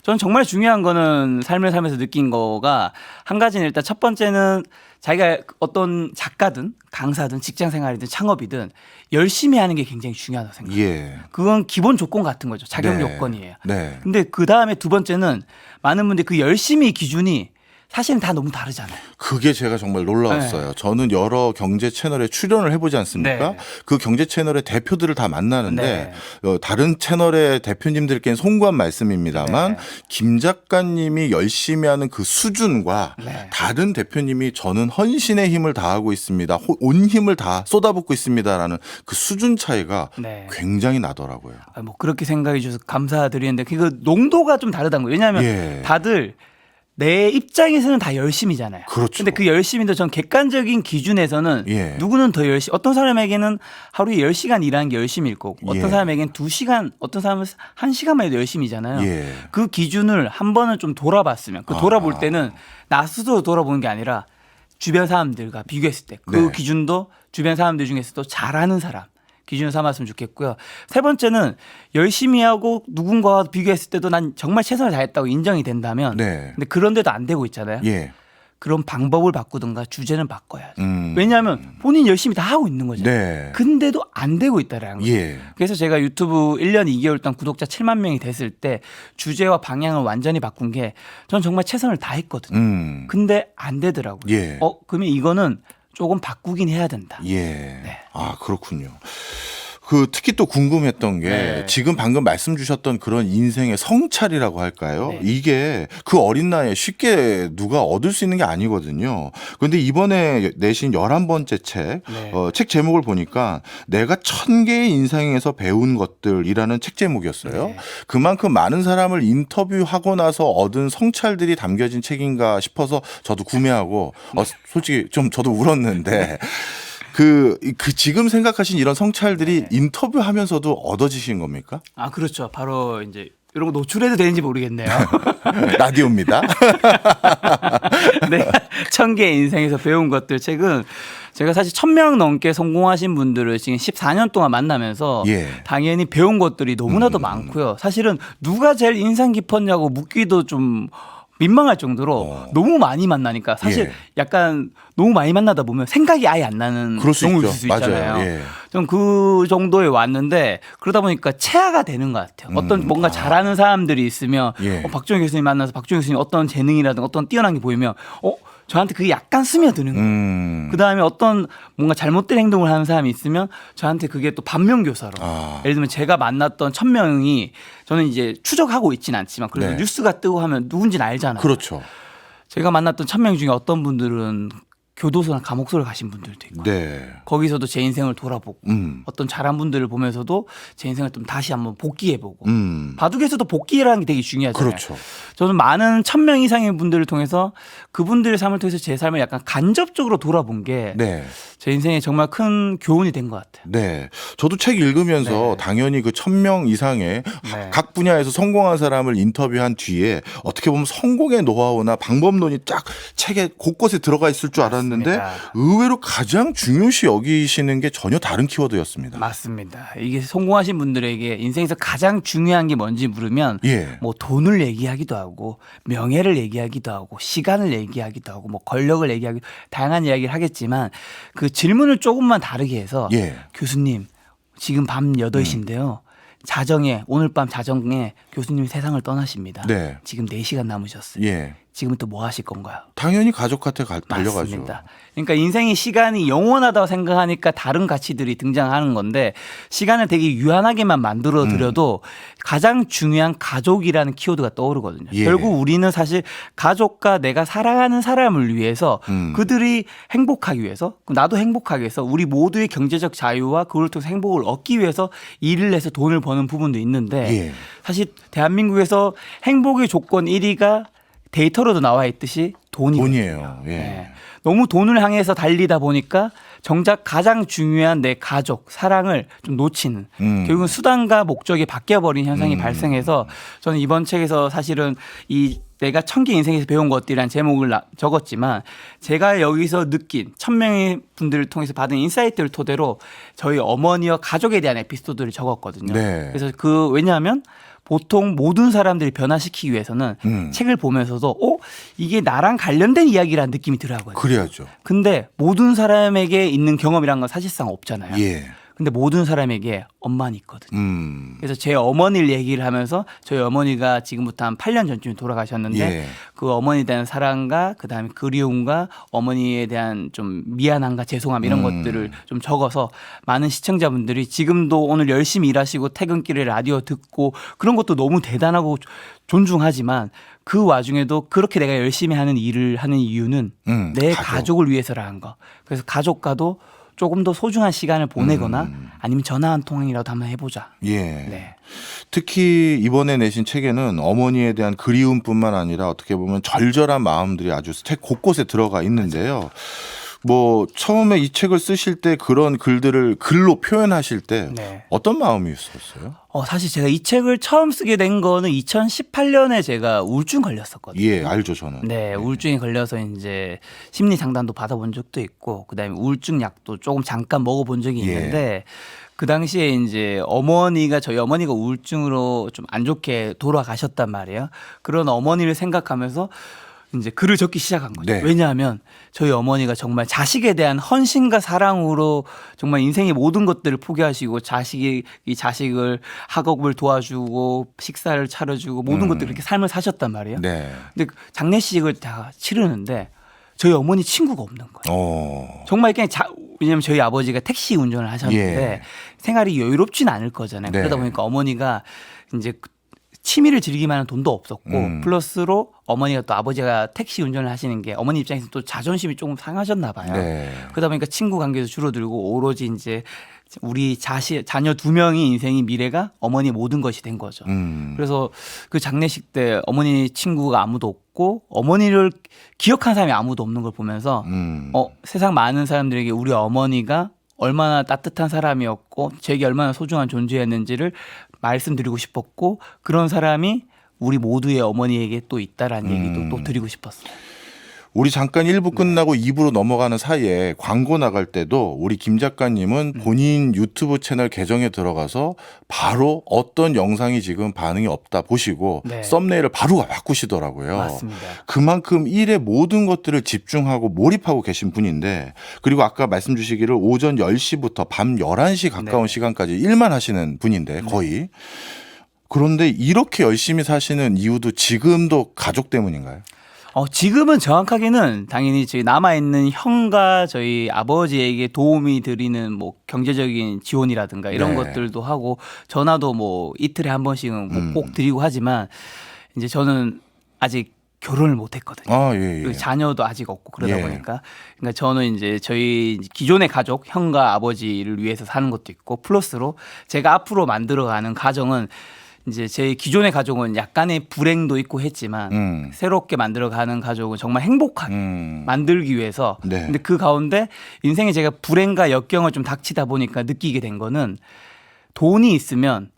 저는 정말 중요한 거는 삶을 살면서 느낀 거가 한 가지는 일단 첫 번째는 자기가 어떤 작가든 강사든 직장 생활이든 창업이든 열심히 하는 게 굉장히 중요하다고 생각해요. 예. 그건 기본 조건 같은 거죠. 자격 네. 요건이에요. 네. 근데 그 다음에 두 번째는 많은 분들이 그 열심히 기준이 사실은 다 너무 다르잖아요. 그게 제가 정말 놀라웠어요. 저는 여러 경제 채널에 출연을 해보지 않습니까? 네. 그 경제 채널의 대표들을 다 만나는데 네. 다른 채널의 대표님들께는 송구한 말씀입니다만 네. 김 작가님이 열심히 하는 그 수준과 네. 다른 대표님이 저는 헌신의 힘을 다하고 있습니다. 온 힘을 다 쏟아붓고 있습니다라는 그 수준 차이가 네. 굉장히 나더라고요. 뭐 그렇게 생각해 주셔서 감사드리는데 그 농도가 좀 다르다는 거예요. 왜냐하면 예. 다들 내 입장에서는 다 열심이잖아요. 그렇죠. 근데 그 열심히도 전 객관적인 기준에서는 예. 누구는 더 열심히 어떤 사람에게는 하루에 10시간 일하는 게 열심일 거고 어떤 예. 사람에게는 2시간 어떤 사람은 1시간만 해도 열심이잖아요. 예. 그 기준을 한 번은 좀 돌아봤으면 그 돌아볼 때는 나 스스로 돌아보는 게 아니라 주변 사람들과 비교했을 때 그 네. 기준도 주변 사람들 중에서도 잘하는 사람 기준을 삼았으면 좋겠고요. 세 번째는 열심히 하고 누군가와 비교했을 때도 난 정말 최선을 다했다고 인정이 된다면 네. 근데 그런데도 안 되고 있잖아요. 예. 그런 방법을 바꾸든가 주제는 바꿔야죠. 왜냐하면 본인 열심히 다 하고 있는 거죠. 네. 근데도 안 되고 있다라는 거죠. 예. 그래서 제가 유튜브 1년 2개월 동안 구독자 7만 명이 됐을 때 주제와 방향을 완전히 바꾼 게 전 정말 최선을 다했거든요. 근데 안 되더라고요. 예. 그러면 이거는 조금 바꾸긴 해야 된다. 예. 네. 아, 그렇군요. 그 특히 또 궁금했던 게 네. 지금 방금 말씀 주셨던 그런 인생의 성찰이라고 할까요? 네. 이게 그 어린 나이에 쉽게 누가 얻을 수 있는 게 아니거든요. 그런데 이번에 내신 11번째 책, 네. 책 제목을 보니까 내가 1000개의 인생에서 배운 것들이라는 책 제목이었어요. 네. 그만큼 많은 사람을 인터뷰하고 나서 얻은 성찰들이 담겨진 책인가 싶어서 저도 구매하고 솔직히 좀 저도 울었는데 그 지금 생각하신 이런 성찰들이 인터뷰하면서도 얻어지신 겁니까? 아, 그렇죠. 바로 이제 이런 거 노출해도 되는지 모르겠네요. 라디오입니다. 내가 1000개의 인생에서 배운 것들 책은 제가 사실 1000명 넘게 성공하신 분들을 지금 14년 동안 만나면서 예. 당연히 배운 것들이 너무나도 많고요. 사실은 누가 제일 인상 깊었냐고 묻기도 좀 민망할 정도로 너무 많이 만나니까 사실 예. 약간 너무 많이 만나다 보면 생각이 아예 안 나는 그럴 수 경우가 있죠. 있을 수 있잖아요. 맞아요. 예. 좀 그 정도에 왔는데 그러다 보니까 체화가 되는 것 같아요. 어떤 뭔가 잘하는 사람들이 있으면 예. 박종희 교수님 만나서 박종희 교수님 어떤 재능이라든가 어떤 뛰어난 게 보이면 저한테 그게 약간 스며드는 거예요. 그다음에 어떤 뭔가 잘못된 행동을 하는 사람이 있으면 저한테 그게 또 반면교사로 예를 들면 제가 만났던 1000명이 저는 이제 추적하고 있지는 않지만 그래도 네. 뉴스가 뜨고 하면 누군지는 알잖아요. 그렇죠. 제가 만났던 1000명 중에 어떤 분들은 교도소나 감옥소를 가신 분들도 있고 네. 거기서도 제 인생을 돌아보고 어떤 잘한 분들을 보면서도 제 인생을 좀 다시 한번 복귀해보고 바둑에서도 복귀라는 게 되게 중요하잖아요. 그렇죠. 저는 많은 1000명 이상의 분들을 통해서 그분들의 삶을 통해서 제 삶을 약간 간접적으로 돌아본 게 제 네. 인생에 정말 큰 교훈이 된 것 같아요. 네. 저도 책 읽으면서 네. 당연히 그 1000명 이상의 네. 각 분야에서 성공한 사람을 인터뷰한 뒤에 어떻게 보면 성공의 노하우나 방법론이 쫙 책에 곳곳에 들어가 있을 줄 알았는데 알았는데 맞습니다. 의외로 가장 중요시 여기시는 게 전혀 다른 키워드였습니다. 맞습니다. 이게 성공하신 분들에게 인생에서 가장 중요한 게 뭔지 물으면 예. 뭐 돈을 얘기하기도 하고 명예를 얘기하기도 하고 시간을 얘기하기도 하고 뭐 권력을 얘기하기도 다양한 이야기를 하겠지만 그 질문을 조금만 다르게 해서 예. 교수님 지금 밤 8시인데요. 자정에 오늘 밤 자정에 교수님이 세상을 떠나십니다. 네. 지금 4시간 남으셨어요. 예. 지금부터 뭐 하실 건가요? 당연히 가족한테 달려가죠. 맞습니다. 그러니까 인생의 시간이 영원하다고 생각하니까 다른 가치들이 등장하는 건데 시간을 되게 유한하게만 만들어 드려도 가장 중요한 가족이라는 키워드가 떠오르거든요. 예. 결국 우리는 사실 가족과 내가 사랑하는 사람을 위해서 그들이 행복하기 위해서 나도 행복하기 위해서 우리 모두의 경제적 자유와 그걸 통해서 행복을 얻기 위해서 일을 해서 돈을 버는 부분도 있는데 예. 사실 대한민국에서 행복의 조건 1위가 데이터로도 나와 있듯이 돈이에요. 예. 네. 너무 돈을 향해서 달리다 보니까 정작 가장 중요한 내 가족, 사랑을 좀 놓치는 결국은 수단과 목적이 바뀌어버린 현상이 발생해서 저는 이번 책에서 사실은 이 내가 1000개 인생에서 배운 것들이라는 제목을 적었지만 제가 여기서 느낀 1000명의 분들을 통해서 받은 인사이트를 토대로 저희 어머니와 가족에 대한 에피소드를 적었거든요. 네. 그래서 왜냐하면 보통 모든 사람들이 변화시키기 위해서는 책을 보면서도 이게 나랑 관련된 이야기라는 느낌이 들어하거든요. 그래야죠. 근데 모든 사람에게 있는 경험이란 건 사실상 없잖아요. 예. 근데 모든 사람에게 엄마는 있거든요. 그래서 제 어머니를 얘기를 하면서 저희 어머니가 지금부터 한 8년 전쯤에 돌아가셨는데 예. 그 어머니에 대한 사랑과 그다음에 그리움과 어머니에 대한 좀 미안함과 죄송함 이런 것들을 좀 적어서 많은 시청자분들이 지금도 오늘 열심히 일하시고 퇴근길에 라디오 듣고 그런 것도 너무 대단하고 존중하지만 그 와중에도 그렇게 내가 열심히 하는 일을 하는 이유는 내 가족을 위해서라는 거. 그래서 가족과도 조금 더 소중한 시간을 보내거나 아니면 전화 한 통이라도 한번 해보자. 예. 네. 특히 이번에 내신 책에는 어머니에 대한 그리움뿐만 아니라 어떻게 보면 절절한 마음들이 아주 책 곳곳에 들어가 있는데요. 뭐 처음에 이 책을 쓰실 때 그런 글들을 글로 표현하실 때 네. 어떤 마음이 있었어요? 사실 제가 이 책을 처음 쓰게 된 거는 2018년에 제가 우울증 걸렸었거든요. 예, 알죠, 저는. 네, 우울증에 걸려서 이제 심리 상담도 받아본 적도 있고, 그다음에 우울증 약도 조금 잠깐 먹어본 적이 있는데, 그 당시에 이제 저희 어머니가 우울증으로 좀 안 좋게 돌아가셨단 말이에요. 그런 어머니를 생각하면서 이제 글을 적기 시작한 거죠. 네. 왜냐하면 저희 어머니가 정말 자식에 대한 헌신과 사랑으로 정말 인생의 모든 것들을 포기하시고 이 자식을 학업을 도와주고 식사를 차려주고 모든 것들 이렇게 삶을 사셨단 말이에요. 네. 근데 장례식을 다 치르는데 저희 어머니 친구가 없는 거예요. 정말 그냥 왜냐면 저희 아버지가 택시 운전을 하셨는데 예. 생활이 여유롭진 않을 거잖아요. 네. 그러다 보니까 어머니가 이제 취미를 즐기만 한 돈도 없었고 플러스로 어머니가 또 아버지가 택시 운전을 하시는 게 어머니 입장에서 또 자존심이 조금 상하셨나 봐요. 네. 그러다 보니까 친구 관계도 줄어들고 오로지 이제 우리 자녀 2명의 인생의 미래가 어머니 모든 것이 된 거죠. 그래서 그 장례식 때 어머니 친구가 아무도 없고 어머니를 기억한 사람이 아무도 없는 걸 보면서 세상 많은 사람들에게 우리 어머니가 얼마나 따뜻한 사람이었고 저에게 얼마나 소중한 존재였는지를 말씀드리고 싶었고 그런 사람이 우리 모두의 어머니에게 또 있다라는 얘기도 또 드리고 싶었어요. 우리 잠깐 1부 끝나고 2부로 넘어가는 사이에 광고 나갈 때도 우리 김 작가님은 본인 유튜브 채널 계정에 들어가서 바로 어떤 영상이 지금 반응이 없다 보시고 네. 썸네일을 바로 바꾸시더라고요. 맞습니다. 그만큼 일의 모든 것들을 집중하고 몰입하고 계신 분인데 그리고 아까 말씀 주시기를 오전 10시부터 밤 11시 가까운 네. 시간까지 일만 하시는 분인데 거의. 그런데 이렇게 열심히 사시는 이유도 지금도 가족 때문인가요? 지금은 정확하게는 당연히 저희 남아있는 형과 저희 아버지에게 도움이 드리는 뭐 경제적인 지원이라든가 이런 네. 것들도 하고 전화도 뭐 이틀에 한 번씩은 뭐꼭 드리고 하지만 이제 저는 아직 결혼을 못 했거든요. 아, 예, 예. 그리고 자녀도 아직 없고 그러다 예. 보니까 그러니까 저는 이제 저희 기존의 가족 형과 아버지를 위해서 사는 것도 있고 플러스로 제가 앞으로 만들어가는 가정은 이제 제 기존의 가족은 약간의 불행도 있고 했지만 새롭게 만들어가는 가족은 정말 행복하게 만들기 위해서 네. 근데 그 가운데 인생에 제가 불행과 역경을 좀 닥치다 보니까 느끼게 된 거는 돈이 있으면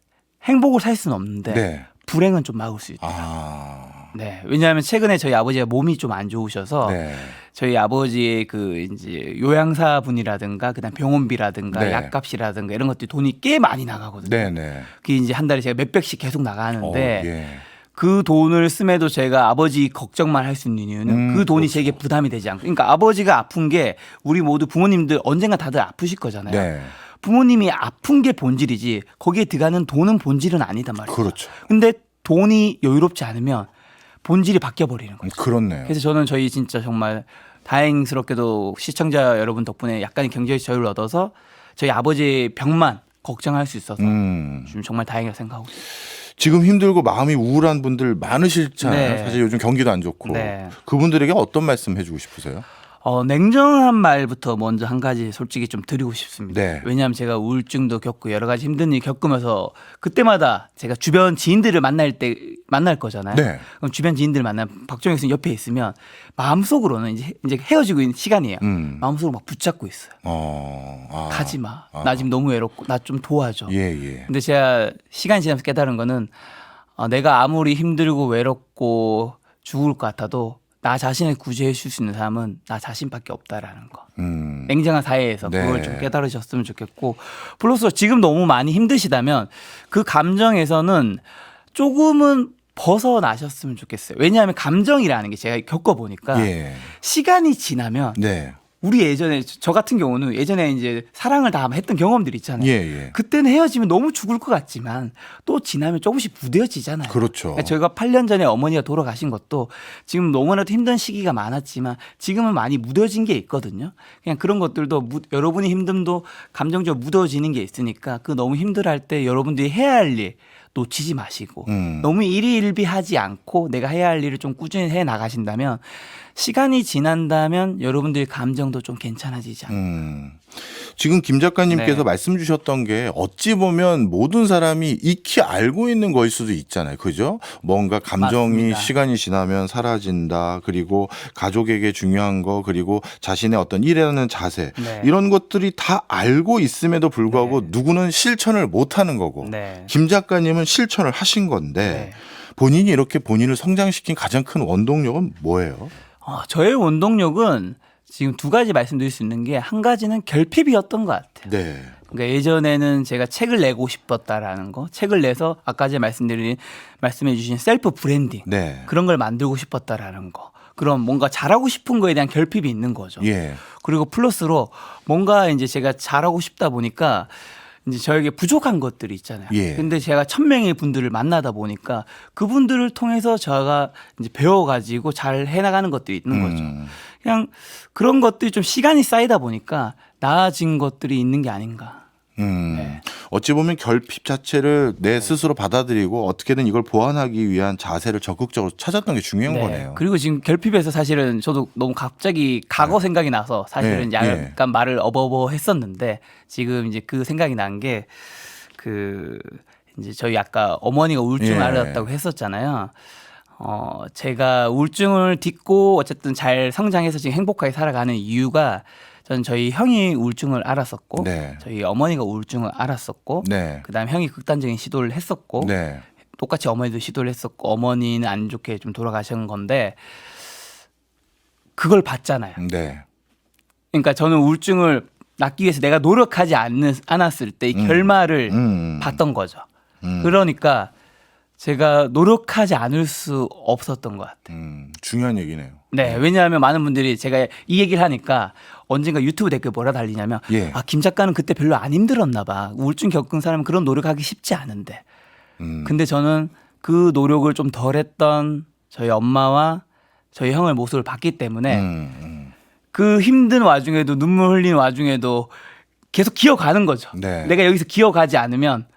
행복을 살 수는 없는데 네. 불행은 좀 막을 수 있다. 아. 네. 왜냐하면 최근에 저희 아버지가 몸이 좀 안 좋으셔서 네. 저희 아버지의 그 이제 요양사 분이라든가 그다음 병원비라든가 네. 약값이라든가 이런 것들이 돈이 꽤 많이 나가거든요. 네네. 그게 이제 한 달에 제가 몇백씩 계속 나가는데 예. 그 돈을 씀에도 제가 아버지 걱정만 할 수 있는 이유는 그 돈이 그렇죠. 제게 부담이 되지 않고, 그러니까 아버지가 아픈 게 우리 모두 부모님들 언젠가 다들 아프실 거잖아요. 네. 부모님이 아픈 게 본질이지 거기에 들어가는 돈은 본질은 아니단 말이에요. 그렇죠. 근데 돈이 여유롭지 않으면 본질이 바뀌어 버리는 거예요. 그렇네요. 그래서 저는 저희 진짜 정말 다행스럽게도 시청자 여러분 덕분에 약간의 경제적 여유를 얻어서 저희 아버지의 병만 걱정할 수 있어서 지금 정말 다행이라고 생각하고 있어요. 지금 힘들고 마음이 우울한 분들 많으실잖아요. 네. 사실 요즘 경기도 안 좋고. 네. 그분들에게 어떤 말씀 해주고 싶으세요? 냉정한 말부터 먼저 한 가지 솔직히 좀 드리고 싶습니다. 네. 왜냐하면 제가 우울증도 겪고 여러 가지 힘든 일 겪으면서 그때마다 제가 주변 지인들을 만날 거잖아요. 네. 그럼 주변 지인들 만나면 박정희 교수님 옆에 있으면 마음속으로는 이제 헤어지고 있는 시간이에요. 마음속으로 막 붙잡고 있어요. 가지 마. 나 지금 너무 외롭고 나 좀 도와줘. 예. 근데 제가 시간이 지나면서 깨달은 거는 내가 아무리 힘들고 외롭고 죽을 것 같아도 나 자신을 구제해 줄 수 있는 사람은 나 자신밖에 없다라는 거. 냉정한 사회에서 네. 그걸 좀 깨달으셨으면 좋겠고, 플러스 지금 너무 많이 힘드시다면 그 감정에서는 조금은 벗어나셨으면 좋겠어요. 왜냐하면 감정이라는 게 제가 겪어보니까 예. 시간이 지나면 네. 우리 예전에 저 같은 경우는 예전에 이제 사랑을 다 했던 경험들이 있잖아요. 예. 그때는 헤어지면 너무 죽을 것 같지만 또 지나면 조금씩 무뎌지잖아요. 그렇죠. 그러니까 저희가 8년 전에 어머니가 돌아가신 것도 지금 너무나도 힘든 시기가 많았지만 지금은 많이 무뎌진 게 있거든요. 그냥 그런 것들도 여러분의 힘듦도 감정적으로 무뎌지는 게 있으니까 그 너무 힘들어할 때 여러분들이 해야 할 일 놓치지 마시고 너무 일희일비하지 않고 내가 해야 할 일을 좀 꾸준히 해 나가신다면 시간이 지난다면 여러분들의 감정도 좀 괜찮아지지 않을까. 지금 김 작가님께서 네. 말씀 주셨던 게 어찌 보면 모든 사람이 익히 알고 있는 거일 수도 있잖아요. 그죠? 뭔가 감정이 맞습니다. 시간이 지나면 사라진다. 그리고 가족에게 중요한 거, 그리고 자신의 어떤 일하는 자세. 네. 이런 것들이 다 알고 있음에도 불구하고 누구는 실천을 못 하는 거고. 네. 김 작가님은 실천을 하신 건데 네. 본인이 이렇게 본인을 성장시킨 가장 큰 원동력은 뭐예요? 저의 원동력은 지금 두 가지 말씀드릴 수 있는 게, 한 가지는 결핍이었던 것 같아요. 네. 그러니까 예전에는 제가 책을 내고 싶었다라는 거, 책을 내서 아까 제가 말씀해 주신 셀프 브랜딩 네. 그런 걸 만들고 싶었다라는 거, 그럼 뭔가 잘하고 싶은 거에 대한 결핍이 있는 거죠. 예. 그리고 플러스로 뭔가 이제 제가 잘하고 싶다 보니까 이제 저에게 부족한 것들이 있잖아요. 예. 근데 제가 1,000명의 분들을 만나다 보니까 그분들을 통해서 제가 이제 배워가지고 잘 해나가는 것들이 있는 거죠. 그냥 그런 것들이 좀 시간이 쌓이다 보니까 나아진 것들이 있는 게 아닌가. 네. 어찌 보면 결핍 자체를 내 스스로 받아들이고 어떻게든 이걸 보완하기 위한 자세를 적극적으로 찾았던 게 중요한 거네요. 그리고 지금 결핍에서 사실은 저도 너무 갑자기 과거 생각이 나서 사실은 네. 약간 말을 어버버 했었는데, 지금 이제 그 생각이 난 게 이제 저희 아까 어머니가 우울증을 예. 앓았다고 했었잖아요. 제가 우울증을 딛고 어쨌든 잘 성장해서 지금 행복하게 살아가는 이유가, 저는 저희 형이 우울증을 앓았었고 네. 저희 어머니가 우울증을 앓았었고 네. 그다음 형이 극단적인 시도를 했었고 네. 똑같이 어머니도 시도를 했었고 어머니는 안 좋게 좀 돌아가신 건데 그걸 봤잖아요. 네. 그러니까 저는 우울증을 낫기 위해서 내가 노력하지 않았을 때 이 결말을 봤던 거죠. 그러니까 제가 노력하지 않을 수 없었던 것 같아요. 중요한 얘기네요. 네, 왜냐하면 많은 분들이 제가 이 얘기를 하니까 언젠가 유튜브 댓글 뭐라 달리냐면 예. 김 작가는 그때 별로 안 힘들었나 봐. 우울증 겪은 사람은 그런 노력하기 쉽지 않은데. 근데 저는 그 노력을 좀 덜했던 저희 엄마와 저희 형의 모습을 봤기 때문에 그 힘든 와중에도 눈물 흘리는 와중에도 계속 기어가는 거죠. 네. 내가 여기서 기어가지 않으면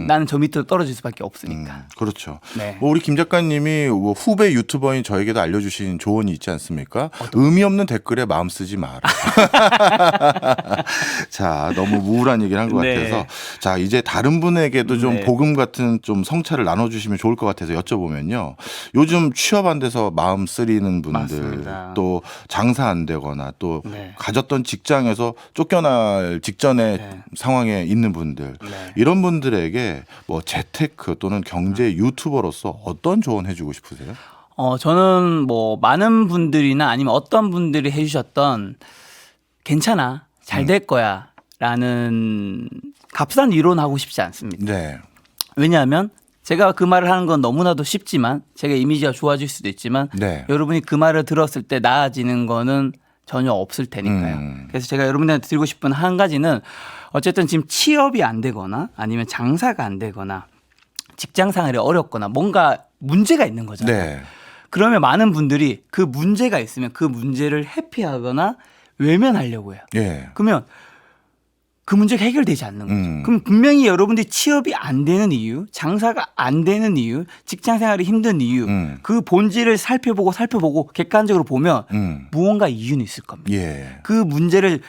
나는 저 밑으로 떨어질 수밖에 없으니까. 그렇죠. 네. 뭐 우리 김 작가님이 뭐 후배 유튜버인 저에게도 알려주신 조언이 있지 않습니까? 의미 없는 댓글에 마음 쓰지 마라. 자, 너무 우울한 얘기를 한 것 네. 같아서 자, 이제 다른 분에게도 좀 네. 복음 같은 좀 성찰을 나눠주시면 좋을 것 같아서 여쭤보면요. 요즘 취업 안 돼서 마음 쓰리는 분들, 맞습니다. 또 장사 안 되거나 또 네. 가졌던 직장에서 쫓겨날 직전의 네. 상황에 있는 분들, 네. 이런 분들에게 뭐 재테크 또는 경제 유튜버로서 어떤 조언 해주고 싶으세요? 저는 뭐 많은 분들이나 아니면 어떤 분들이 해주셨던 괜찮아, 잘 될 거야 라는 값싼 위로는 싶지 않습니다. 네. 왜냐하면 제가 그 말을 하는 건 너무나도 쉽지만 제가 이미지가 좋아질 수도 있지만 네. 여러분이 그 말을 들었을 때 나아지는 거는 전혀 없을 테니까요. 그래서 제가 여러분들한테 드리고 싶은 한 가지는 어쨌든 지금 취업이 안 되거나 아니면 장사가 안 되거나 직장 생활이 어렵거나 뭔가 문제가 있는 거잖아요. 네. 그러면 많은 분들이 그 문제가 있으면 그 문제를 회피하거나 외면하려고 해요. 예. 그러면 그 문제가 해결되지 않는 거죠. 그럼 분명히 여러분들이 취업이 안 되는 이유, 장사가 안 되는 이유, 직장 생활이 힘든 이유, 그 본질을 살펴보고 객관적으로 보면 무언가 이유는 있을 겁니다. 예. 그 문제를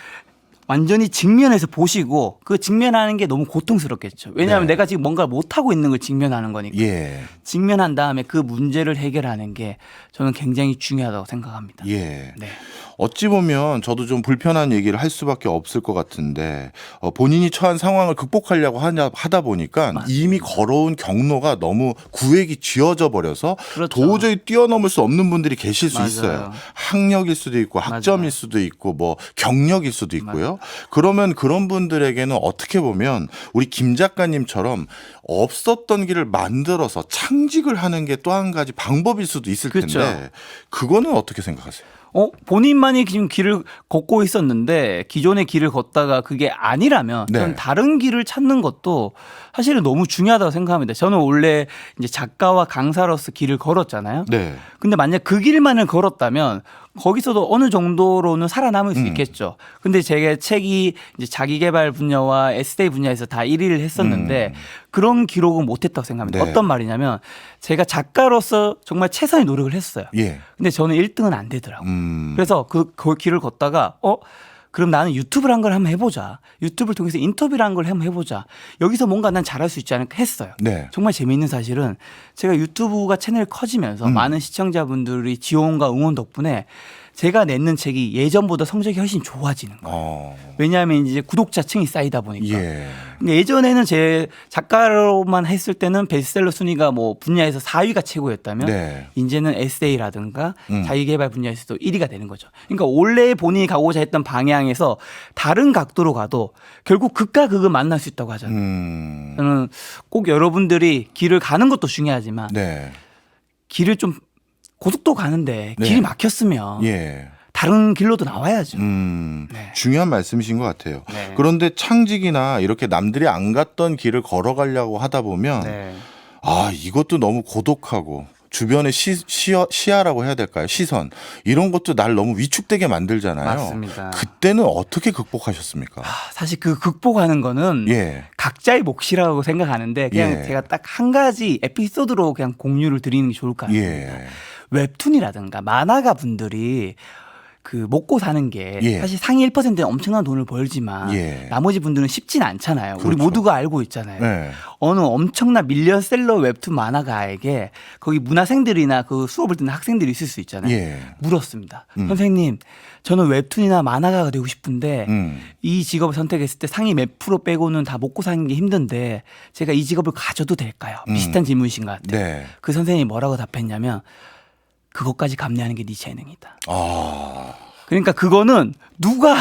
완전히 직면해서 보시고 그 직면하는 게 너무 고통스럽겠죠. 왜냐하면 네. 내가 지금 뭔가 못하고 있는 걸 직면하는 거니까. 예. 직면한 다음에 그 문제를 해결하는 게 저는 굉장히 중요하다고 생각합니다. 예. 네. 어찌 보면 저도 좀 불편한 얘기를 할 수밖에 없을 것 같은데 본인이 처한 상황을 극복하려고 하다 보니까 이미 걸어온 경로가 너무 구획이 쥐어져 버려서 그렇죠. 도저히 뛰어넘을 수 없는 분들이 계실 수 맞아요. 있어요. 학력일 수도 있고 학점일 맞아요. 수도 있고 뭐 경력일 수도 있고요. 그러면 그런 분들에게는 어떻게 보면 우리 김 작가님처럼 없었던 길을 만들어서 창직을 하는 게 또 한 가지 방법일 수도 있을 그렇죠. 텐데 그거는 어떻게 생각하세요? 본인만이 지금 길을 걷고 있었는데 기존의 길을 걷다가 그게 아니라면 네. 저는 다른 길을 찾는 것도 사실은 너무 중요하다고 생각합니다. 저는 원래 이제 작가와 강사로서 길을 걸었잖아요. 네. 근데 만약 그 길만을 걸었다면 거기서도 어느 정도로는 살아남을 수 있겠죠. 근데 제가 책이 이제 자기개발 분야와 에세이 분야에서 다 1위를 했었는데 그런 기록은 못했다고 생각합니다. 네. 어떤 말이냐면 제가 작가로서 정말 최선의 노력을 했어요. 예. 근데 저는 1등은 안 되더라고요. 그래서 그 길을 걷다가 그럼 나는 유튜브를 한 걸 한번 해보자. 유튜브를 통해서 인터뷰를 한 걸 한번 해보자. 여기서 뭔가 난 잘할 수 있지 않을까 했어요. 네. 정말 재미있는 사실은 제가 유튜브가 채널이 커지면서 많은 시청자분들이 지원과 응원 덕분에 제가 내는 책이 예전보다 성적이 훨씬 좋아지는 거예요. 왜냐하면 이제 구독자층이 쌓이다 보니까. 예. 근데 예전에는 제 작가로만 했을 때는 베스트셀러 순위가 뭐 분야에서 4위가 최고였다면 네. 이제는 에세이라든가 자기개발 분야에서도 1위가 되는 거죠. 그러니까 원래 본인이 가고자 했던 방향에서 다른 각도로 가도 결국 극과 극을 만날 수 있다고 하잖아요. 저는 꼭 여러분들이 길을 가는 것도 중요하지만 네. 길을 좀 고속도로 가는데 네. 길이 막혔으면 예. 다른 길로도 나와야죠. 네. 중요한 말씀이신 것 같아요. 네. 그런데 창직이나 이렇게 남들이 안 갔던 길을 걸어가려고 하다 보면 네. 이것도 너무 고독하고 주변의 시야라고 해야 될까요? 시선 이런 것도 날 너무 위축되게 만들잖아요. 맞습니다. 그때는 어떻게 극복하셨습니까? 사실 그 극복하는 거는 예. 각자의 몫이라고 생각하는데 그냥 예. 제가 딱 한 가지 에피소드로 그냥 공유를 드리는 게 좋을 것 같습니다. 예. 웹툰이라든가 만화가 분들이 그 먹고 사는 게 예. 사실 상위 1%는 엄청난 돈을 벌지만 예. 나머지 분들은 쉽진 않잖아요. 우리 그렇죠. 모두가 알고 있잖아요. 네. 어느 엄청난 밀리언셀러 웹툰 만화가에게 거기 문화생들이나 그 수업을 듣는 학생들이 있을 수 있잖아요. 예. 물었습니다. 선생님, 저는 웹툰이나 만화가가 되고 싶은데 음. 이 직업을 선택했을 때 상위 몇 프로 빼고는 다 먹고 사는 게 힘든데 제가 이 직업을 가져도 될까요? 비슷한 질문이신 것 같아요. 네. 그 선생님이 뭐라고 답했냐면 그것까지 감내하는 게 네 재능이다. 그러니까 그거는 누가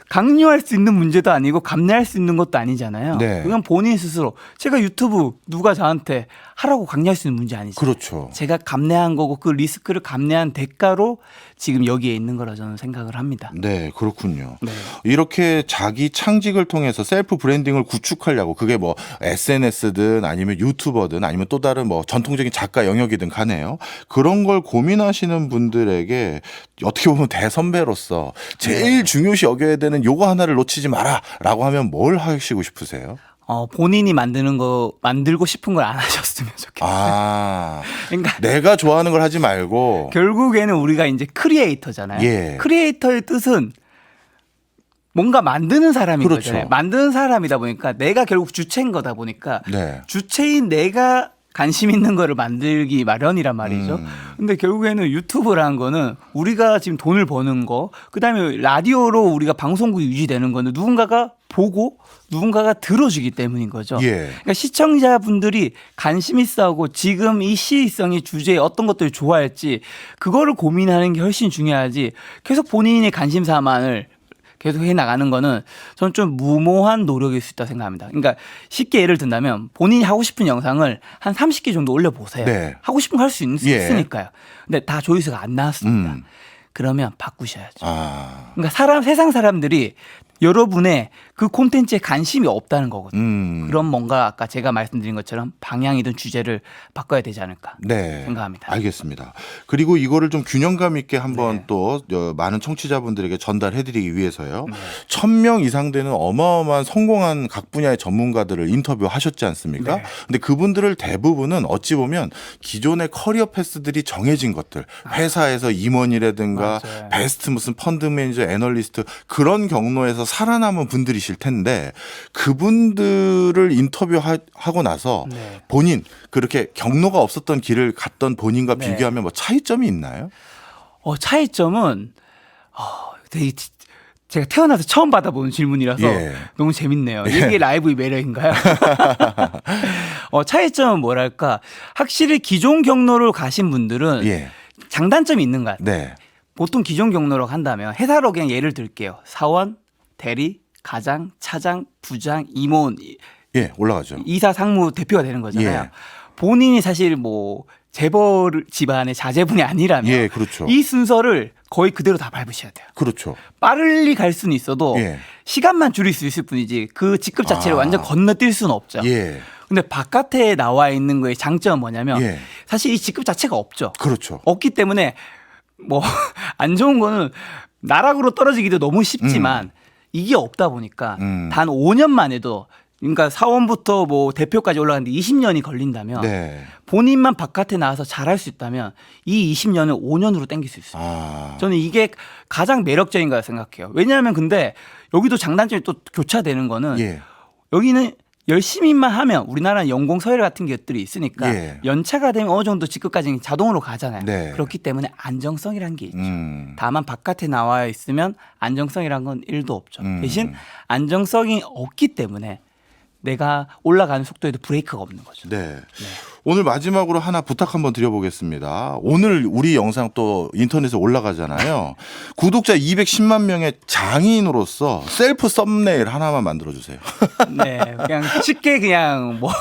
강요할 수 있는 문제도 아니고 감내할 수 있는 것도 아니잖아요. 네. 그냥 본인 스스로 제가 유튜브 누가 저한테 하라고 강요할 수 있는 문제 아니죠. 그렇죠. 제가 감내한 거고 그 리스크를 감내한 대가로 지금 여기에 있는 거라 저는 생각을 합니다. 네, 그렇군요. 네. 이렇게 자기 창직을 통해서 셀프 브랜딩을 구축하려고 그게 뭐 SNS든 아니면 유튜버든 아니면 또 다른 뭐 전통적인 작가 영역이든 간에요. 그런 걸 고민하시는 분들에게 어떻게 보면 대선배로서 제일 중요시 여겨야 되는 요거 하나를 놓치지 마라라고 하면 뭘 하시고 싶으세요? 본인이 만들고 싶은 걸 안 하셨으면 좋겠어요. 그러니까 내가 좋아하는 걸 하지 말고 결국에는 우리가 이제 크리에이터잖아요. 예. 크리에이터의 뜻은 뭔가 만드는 사람인 그렇죠. 거잖아요. 만드는 사람이다 보니까 내가 결국 주체인 거다 보니까 네. 주체인 내가 관심 있는 거를 만들기 마련이란 말이죠. 근데 결국에는 유튜브라는 거는 우리가 지금 돈을 버는 거, 그다음에 라디오로 우리가 방송국이 유지되는 거는 누군가가 보고 누군가가 들어주기 때문인 거죠. 예. 그러니까 시청자분들이 관심 있어하고 지금 이 시의성의 주제에 어떤 것들을 좋아할지 그거를 고민하는 게 훨씬 중요하지 계속 본인의 관심사만을 계속 해 나가는 거는 저는 좀 무모한 노력일 수 있다고 생각합니다. 그러니까 쉽게 예를 든다면 본인이 하고 싶은 영상을 한 30개 정도 올려보세요. 네. 하고 싶은 거 할 수 예. 있으니까요. 근데 다 조회수가 안 나왔습니다. 그러면 바꾸셔야죠. 아. 그러니까 세상 사람들이 여러분의 그 콘텐츠에 관심이 없다는 거거든요. 그럼 뭔가 아까 제가 말씀드린 것처럼 방향이든 주제를 바꿔야 되지 않을까 네. 생각합니다. 알겠습니다. 그리고 이거를 좀 균형감 있게 한번 네. 또 많은 청취자분들에게 전달해드리기 위해서요. 1000명 이상 되는 어마어마한 성공한 각 분야의 전문가들을 인터뷰하셨지 않습니까? 네. 근데 그분들을 대부분은 어찌 보면 기존의 커리어 패스들이 정해진 것들, 회사에서 임원이라든가 맞아요. 베스트 무슨 펀드 매니저, 애널리스트 그런 경로에서 살아남은 분들이실 텐데 그분들을 인터뷰하고 나서 네. 본인 그렇게 경로가 없었던 길을 갔던 본인과 네. 비교하면 뭐 차이점이 있나요? 차이점은 되게 제가 태어나서 처음 받아보는 질문이라서 예. 너무 재밌네요. 이게 라이브의 매력인가요? 차이점은 뭐랄까 확실히 기존 경로를 가신 분들은 예. 장단점이 있는 것 같아요. 네. 보통 기존 경로로 간다면 회사로 그냥 예를 들게요. 사원, 대리, 가장, 차장, 부장, 임원, 예, 올라가죠. 이사, 상무 대표가 되는 거잖아요. 예. 본인이 사실 뭐 재벌 집안의 자제분이 아니라면 예, 그렇죠. 이 순서를 거의 그대로 다 밟으셔야 돼요. 그렇죠. 빨리 갈 수는 있어도 예. 시간만 줄일 수 있을 뿐이지 그 직급 자체를 아. 완전 건너뛸 수는 없죠. 예. 근데 바깥에 나와 있는 거의 장점은 뭐냐면 예. 사실 이 직급 자체가 없죠. 그렇죠. 없기 때문에 뭐 안 좋은 거는 나락으로 떨어지기도 너무 쉽지만 이게 없다 보니까 단 5년만 해도 그러니까 사원부터 뭐 대표까지 올라가는데 20년이 걸린다면 네. 본인만 바깥에 나와서 잘할 수 있다면 이 20년을 5년으로 당길 수 있어요. 아. 저는 이게 가장 매력적인 거라 생각해요. 왜냐하면 근데 여기도 장단점이 또 교차되는 거는 예. 여기는 열심히만 하면 우리나라는 연공 서열 같은 것들이 있으니까 예. 연차가 되면 어느 정도 직급까지는 자동으로 가잖아요. 네. 그렇기 때문에 안정성이라는 게 있죠. 음. 다만 바깥에 나와 있으면 안정성이란 건 1도 없죠. 음. 대신 안정성이 없기 때문에 내가 올라가는 속도에도 브레이크가 없는 거죠. 네. 오늘 마지막으로 하나 부탁 한번 드려보겠습니다. 오늘 우리 영상 또 인터넷에 올라가잖아요. 구독자 210만 명의 장인으로서 셀프 썸네일 하나만 만들어주세요. 네, 그냥 쉽게 그냥 뭐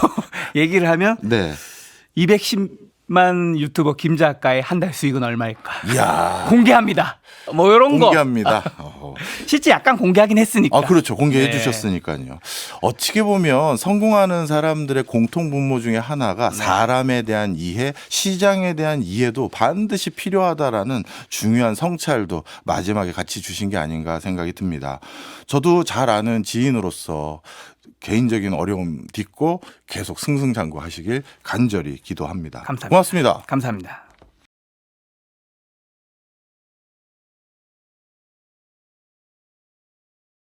얘기를 하면 네. 210만 유튜버 김 작가의 한 달 수익은 얼마일까? 이야. 공개합니다. 뭐 이런 거. 공개합니다. 실제 약간 공개하긴 했으니까. 아, 그렇죠. 공개해 네. 주셨으니까요. 어떻게 보면 성공하는 사람들의 공통 분모 중에 하나가 사람에 대한 이해, 시장에 대한 이해도 반드시 필요하다라는 중요한 성찰도 마지막에 같이 주신 게 아닌가 생각이 듭니다. 저도 잘 아는 지인으로서 개인적인 어려움 딛고 계속 승승장구하시길 간절히 기도합니다. 감사합니다. 고맙습니다. 감사합니다.